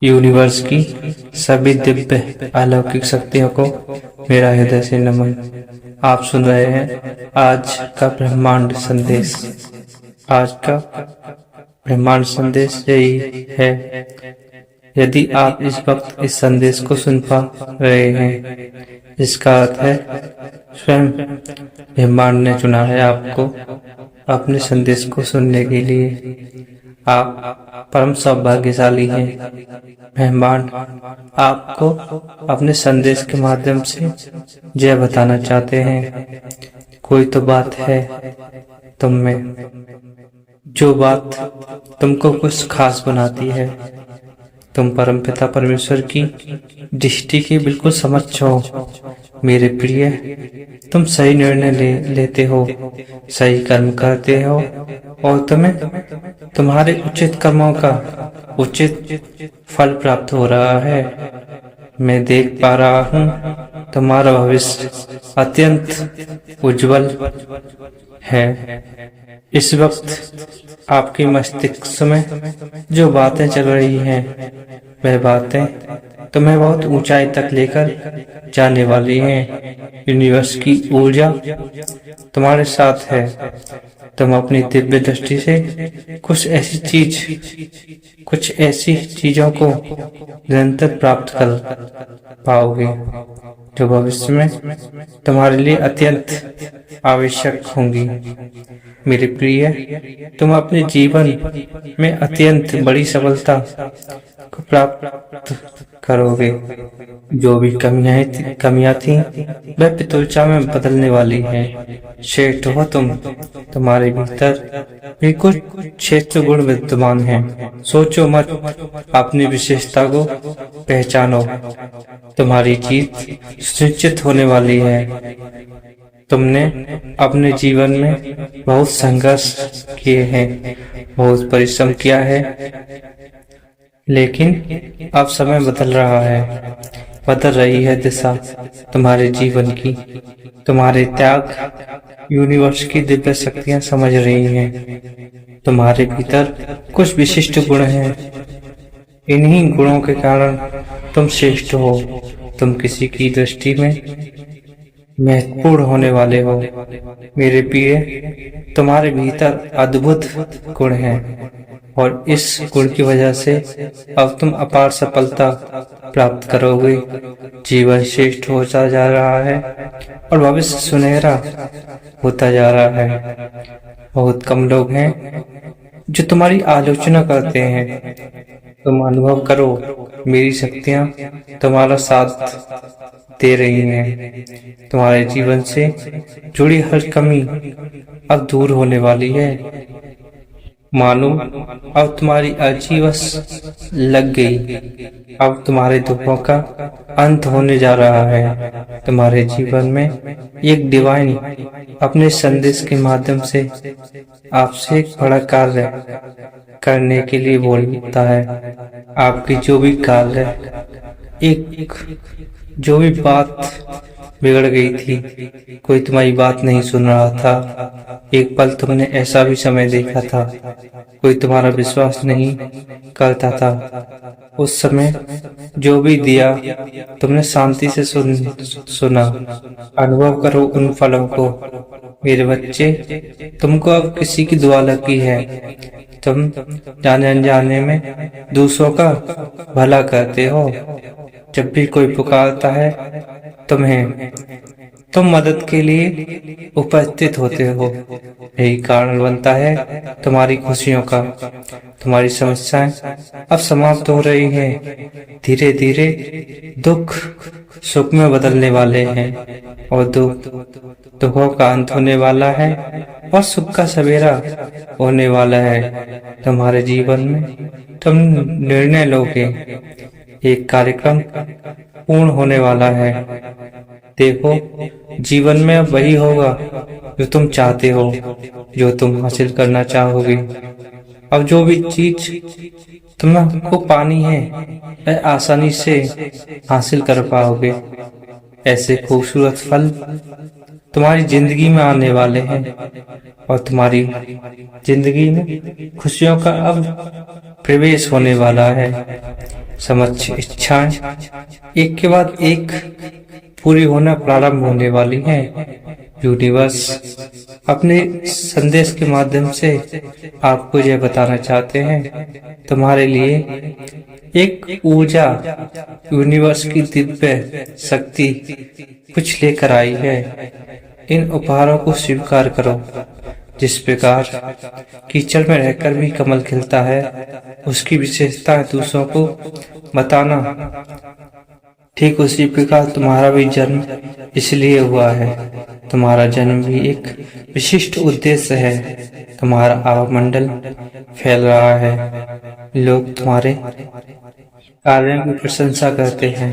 Universe की सभी दिव्य अलौकिक शक्तियों को मेरा हृदय से नमन। आप सुन रहे हैं आज का ब्रह्मांड संदेश। आज का ब्रह्मांड संदेश यही है, यदि आप इस वक्त इस संदेश को सुन पा रहे हैं, इसका अर्थ है स्वयं ब्रह्मांड ने चुना है आपको अपने संदेश को सुनने के लिए। आप परम सौभाग्यशाली हैं। ब्रह्मांड आपको अपने संदेश के माध्यम से जय बताना चाहते हैं। कोई तो बात है तुम में, जो बात तुमको कुछ खास बनाती है। तुम परमपिता परमेश्वर की दृष्टि के बिल्कुल समक्ष हो। मेरे प्रिय, तुम सही निर्णय लेते हो, सही कर्म करते हो और तुम्हें तुम्हारे उचित कर्मों का उचित फल प्राप्त हो रहा है। मैं देख पा रहा हूँ तुम्हारा भविष्य अत्यंत उज्जवल है। इस वक्त आपके मस्तिष्क में जो बातें चल रही हैं, वह बातें तुम्हें बहुत ऊंचाई तक लेकर जाने वाली हैं। यूनिवर्स की ऊर्जा तुम्हारे साथ है। तुम अपनी दिव्य दृष्टि से कुछ ऐसी चीजों को निरंतर प्राप्त कर पाओगे जो भविष्य में तुम्हारे लिए अत्यंत आवश्यक होंगी। मेरे प्रिय, तुम अपने जीवन में अत्यंत बड़ी सफलता को प्राप्त करोगे। जो भी कमियां थी वह पितुलचा में बदलने वाली हैं। श्रेष्ठ हो तुम। तुम्हारे भीतर भी कुछ श्रेष्ठ गुण विद्यमान हैं। सोचो मत, अपनी विशेषता को पहचानो। तुम्हारी जीत सुनिश्चित होने वाली है। तुमने अपने जीवन में बहुत संघर्ष किए हैं, बहुत परिश्रम किया है, लेकिन अब समय बदल रहा है। बदल रही है दिशा तुम्हारे जीवन की। तुम्हारे त्याग यूनिवर्स की दिव्य शक्तियां समझ रही हैं। तुम्हारे भीतर कुछ विशिष्ट गुण हैं। इन्हीं गुणों के कारण तुम श्रेष्ठ हो। तुम किसी की दृष्टि में महत्वपूर्ण होने वाले हो। मेरे प्रिय, तुम्हारे भीतर अद्भुत गुण हैं और इस गुण की वजह से अब तुम अपार सफलता प्राप्त करोगे। जीवन श्रेष्ठ होता जा रहा है और भविष्य सुनहरा होता जा रहा है। बहुत कम लोग हैं जो तुम्हारी आलोचना करते हैं। तुम अनुभव करो, मेरी शक्तियां तुम्हारा साथ दे रही हैं। तुम्हारे जीवन से जुड़ी हर कमी अब दूर होने वाली है। मानो अब तुम्हारी अर्जी बस लग गई। अब तुम्हारे दुखों का अंत होने जा रहा है। तुम्हारे जीवन में एक डिवाइन अपने संदेश के माध्यम से आपसे एक बड़ा कार्य करने के लिए बोलता है। आपकी जो भी कार्य, जो भी बात बिगड़ गई थी, कोई तुम्हारी बात नहीं सुन रहा था। एक पल तुमने ऐसा भी समय देखा था, कोई तुम्हारा विश्वास नहीं करता था। उस समय जो भी दिया तुमने शांति से सुना। अनुभव करो उन फलों को। मेरे बच्चे, तुमको अब किसी की दुआ लगी है। तुम जाने अनजाने में दूसरों का भला करते हो। जब भी कोई पुकारता है तुम्हें, तुम मदद के लिए उपस्थित होते हो। यही कारण बनता है तुम्हारी खुशियों का। तुम्हारी समस्याएं अब समाप्त हो रही हैं। धीरे धीरे दुख सुख में बदलने वाले हैं और दुखों का अंत होने वाला है और सुख का सवेरा होने वाला है। तुम्हारे जीवन में तुम निर्णय लोगे। एक कार्यक्रम पूर्ण होने वाला है। देखो, जीवन में अब वही होगा जो तुम चाहते हो, जो तुम हासिल करना चाहोगे। अब जो भी चीज तुमको पानी है, वह आसानी से हासिल कर पाओगे। ऐसे खूबसूरत फल तुम्हारी जिंदगी में आने वाले हैं और तुम्हारी जिंदगी में खुशियों का अब प्रवेश होने वाला है। समक्ष इच्छाएं एक के बाद एक पूरी होना प्रारंभ होने वाली हैं। यूनिवर्स अपने संदेश के माध्यम से आपको यह बताना चाहते हैं, तुम्हारे लिए एक ऊर्जा यूनिवर्स की दिव्य शक्ति कुछ लेकर आई है। इन उपहारों को स्वीकार करो। जिस प्रकार कीचड़ में रहकर भी कमल खिलता है, उसकी विशेषताएं दूसरों को बताना, ठीक उसी प्रकार तुम्हारा भी जन्म इसलिए हुआ है। तुम्हारा जन्म भी एक विशिष्ट उद्देश्य है। तुम्हारा आवामंडल फैल रहा है। लोग तुम्हारे कार्यों की प्रशंसा करते हैं।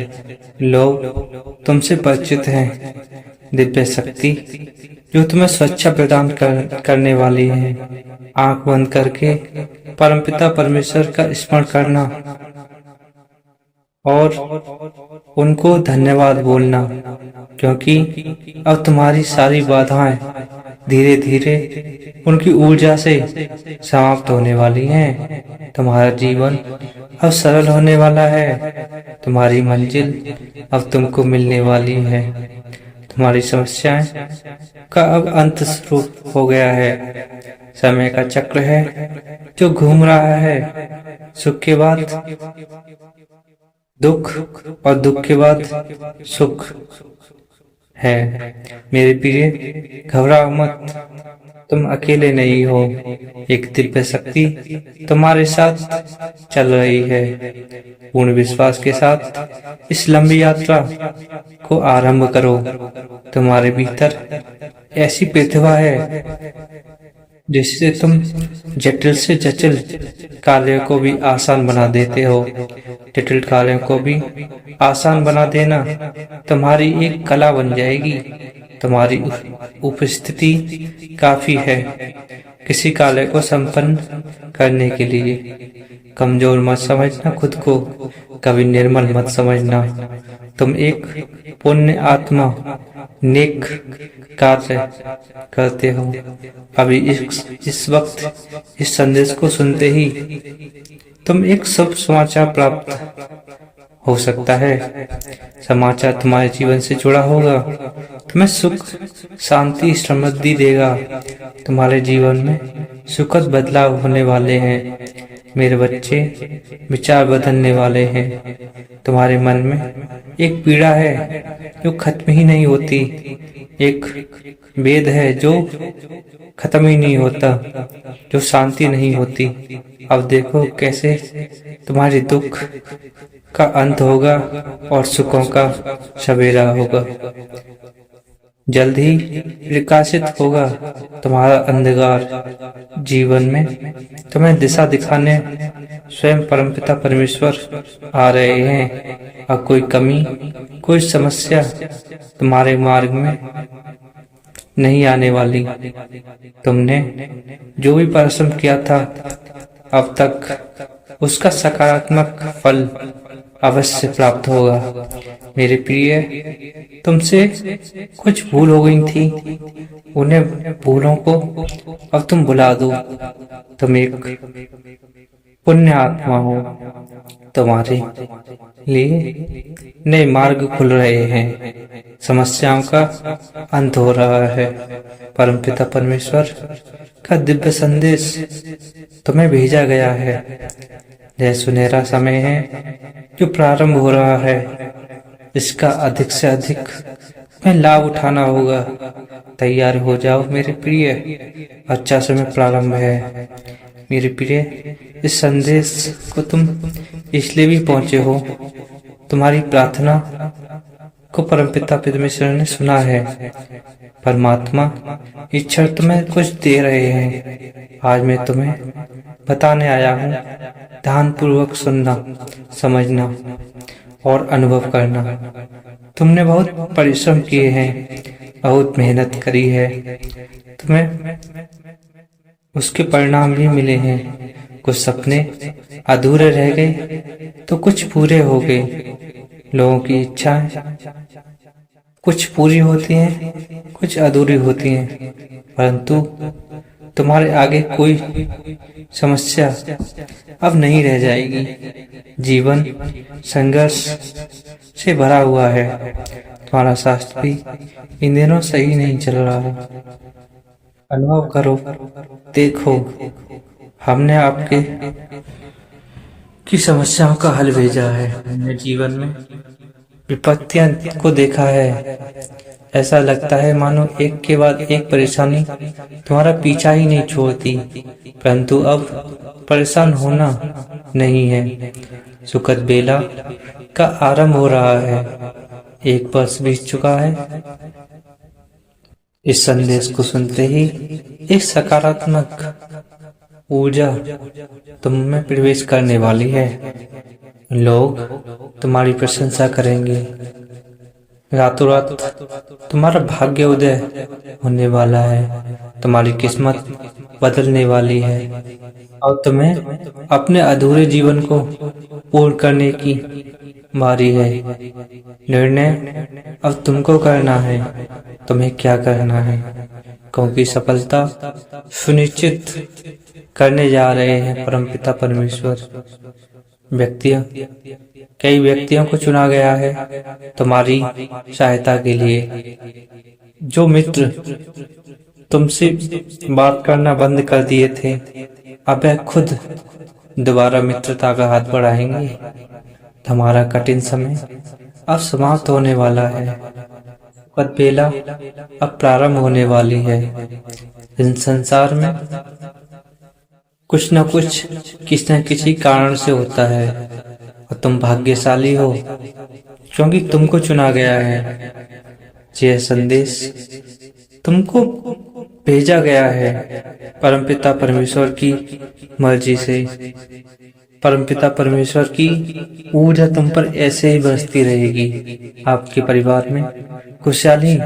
लोग तुमसे परिचित हैं। दिव्य शक्ति जो तुम्हें स्वच्छता प्रदान करने वाली है। आंख बंद करके परमपिता परमेश्वर का स्मरण करना और उनको धन्यवाद बोलना, क्योंकि अब तुम्हारी सारी बाधाएं धीरे धीरे उनकी ऊर्जा से समाप्त होने वाली हैं। तुम्हारा जीवन अब सरल होने वाला है। तुम्हारी मंजिल अब तुमको मिलने वाली है। तुम्हारी समस्याएं का अब अंत शुरू हो गया है। समय का चक्र है जो घूम रहा है। सुख के बाद दुख और दुख के बाद सुख है। मेरे प्रिय, घबराओ मत, तुम अकेले नहीं हो। एक दिव्य शक्ति तुम्हारे साथ चल रही है। पूर्ण विश्वास के साथ इस लंबी यात्रा को आरंभ करो। तुम्हारे भीतर ऐसी प्रतिभा है जिससे तुम जटिल से जटिल कार्यों को भी आसान बना देते हो। जटिल कार्यों को भी आसान बना देना तुम्हारी एक कला बन जाएगी। तुम्हारी उपस्थिति काफी है किसी कार्य को संपन्न करने के लिए। कमजोर मत समझना खुद को, कभी निर्मल मत समझना। तुम एक पुण्य आत्मा, नेक कार्य करते हो। अभी इस वक्त इस संदेश को सुनते ही तुम एक शुभ समाचार प्राप्त हो सकता है। समाचार तुम्हारे जीवन से जुड़ा होगा, तुम्हें सुख, शांति, समृद्धि देगा। तुम्हारे जीवन में सुखद बदलाव होने वाले हैं। मेरे बच्चे, विचार बदलने वाले हैं। तुम्हारे मन में एक पीड़ा है जो खत्म ही नहीं होती। एक वेद है जो खत्म ही नहीं होता, जो शांति नहीं होती। अब देखो कैसे तुम्हारे दुख का अंत होगा और सुखों का सवेरा होगा। जल्द ही विकसित होगा तुम्हारा अंधकार। जीवन में तुम्हें दिशा दिखाने स्वयं परमपिता परमेश्वर आ रहे हैं। अब कोई कमी, कोई समस्या तुम्हारे मार्ग में नहीं आने वाली। तुमने जो भी परिश्रम किया था अब तक, उसका सकारात्मक फल अवश्य प्राप्त होगा। मेरे प्रिय, तुमसे कुछ भूल हो गई थी, उन्हें भूलों को अब तुम भुला दो। तुम एक पुण्य आत्मा हो। तुम्हारे लिए नए मार्ग खुल रहे हैं। समस्याओं का अंत हो रहा है। परमपिता परमेश्वर का दिव्य संदेश तुम्हें भेजा गया है। यह सुनहरा समय है जो प्रारंभ हो रहा है। इसका अधिक से अधिक में लाभ उठाना होगा। तैयार हो जाओ मेरे प्रिय, अच्छा समय प्रारंभ है। मेरे प्रिय, इस संदेश को तुम इसलिए भी पहुंचे हो, तुम्हारी प्रार्थना को परमपिता परमेश्वर ने सुना है। परमात्मा इच्छा तुम्हें कुछ दे रहे हैं। आज मैं तुम्हें बताने आया हूँ। ध्यान पूर्वक सुनना, समझना और अनुभव करना। तुमने बहुत परिश्रम किए हैं, बहुत मेहनत करी है। तुम्हें उसके परिणाम भी मिले हैं। कुछ सपने अधूरे रह गए तो कुछ पूरे हो गए। लोगों की इच्छाएं कुछ पूरी होती हैं, कुछ अधूरी होती हैं, परंतु तुम्हारे आगे कोई समस्या अब नहीं रह जाएगी। जीवन संघर्ष से भरा हुआ है। तुम्हारा स्वास्थ्य भी इन दिनों सही नहीं चल रहा। अनुभव करो, देखो, हमने आपके की समस्याओं का हल भेजा है। हमने जीवन में विपत्तियां को देखा है। ऐसा लगता है मानो एक के बाद एक परेशानी तुम्हारा पीछा ही नहीं छोड़ती, परंतु अब परेशान होना नहीं है। सुखद बेला का आरंभ हो रहा है। एक वर्ष बीत चुका है। इस संदेश को सुनते ही एक सकारात्मक ऊर्जा तुम में प्रवेश करने वाली है। लोग तुम्हारी प्रशंसा करेंगे। रातों रात तुम्हारा भाग्य उदय होने वाला है। तुम्हारी किस्मत बदलने वाली है और तुम्हें अपने अधूरे जीवन को पूर्ण करने की बारी है। निर्णय अब तुमको करना है, तुम्हें क्या करना है, क्योंकि सफलता सुनिश्चित करने जा रहे हैं परमपिता परमेश्वर। कई व्यक्तियों को चुना गया है तुम्हारी सहायता के लिए। जो मित्र तुमसे बात करना बंद कर दिए थे, अब वे खुद दोबारा मित्रता का हाथ बढ़ाएंगे। तुम्हारा कठिन समय अब समाप्त होने वाला है। सुखद बेला अब प्रारंभ होने वाली है। इन संसार में कुछ न कुछ किसी न किसी कारण से होता है और तुम भाग्यशाली हो क्योंकि तुमको चुना गया है। यह संदेश तुमको भेजा गया है परमपिता परमेश्वर की मर्जी से। परमपिता परमेश्वर की ऊर्जा तुम पर ऐसे ही बरसती रहेगी। आपके परिवार में खुशहाली